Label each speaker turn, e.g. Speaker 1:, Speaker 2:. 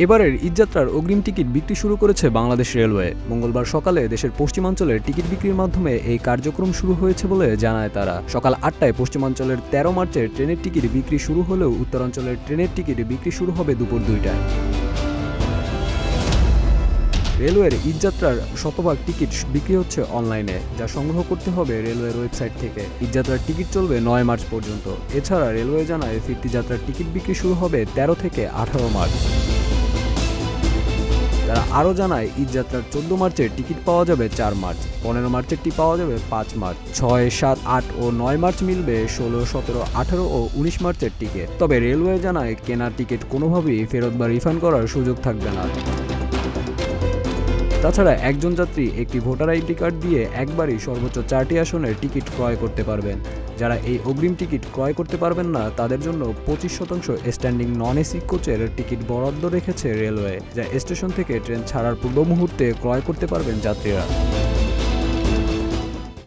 Speaker 1: এবারের ঈদযাত্রার অগ্রিম টিকিট বিক্রি শুরু করেছে বাংলাদেশ রেলওয়ে। মঙ্গলবার সকালে দেশের পশ্চিমাঞ্চলের টিকিট বিক্রির মাধ্যমে এই কার্যক্রম শুরু হয়েছে বলে জানায় তারা। সকাল 8টায় পশ্চিমাঞ্চলের 13 মার্চের ট্রেনের টিকিট বিক্রি শুরু হলেও উত্তরাঞ্চলের ট্রেনের টিকিট বিক্রি শুরু হবে দুপুর 2টায়। রেলওয়ের ঈদযাত্রার শতভাগ টিকিট বিক্রি হচ্ছে অনলাইনে, যা সংগ্রহ করতে হবে রেলওয়ের ওয়েবসাইট থেকে। ঈদযাত্রার টিকিট চলবে 9 মার্চ পর্যন্ত। এছাড়া রেলওয়ে জানায় ফিরতি যাত্রার টিকিট বিক্রি শুরু হবে 13 থেকে 18 মার্চ। তারা আরও জানায় ঈদযাত্রার 14 মার্চের টিকিট পাওয়া যাবে 4 মার্চ, 15 মার্চেরটি পাওয়া যাবে 5 মার্চ, 6, 7, 8 ও 9 মার্চ মিলবে 16, 17, 18 ও 19 মার্চের টিকিট। তবে রেলওয়ে জানায় কেনা টিকিট কোনোভাবেই ফেরত বা রিফান্ড করার সুযোগ থাকবে না। তাছাড়া একজন যাত্রী একটি ভোটার আইডি কার্ড দিয়ে একবারই সর্বোচ্চ 4টি আসনের টিকিট ক্রয় করতে পারবেন। যারা এই অগ্রিম টিকিট ক্রয় করতে পারবেন না তাদের জন্য 25% স্ট্যান্ডিং নন এসি কোচের টিকিট বরাদ্দ রেখেছে রেলওয়ে, যা স্টেশন থেকে ট্রেন ছাড়ার পূর্ব মুহূর্তে ক্রয় করতে পারবেন যাত্রীরা।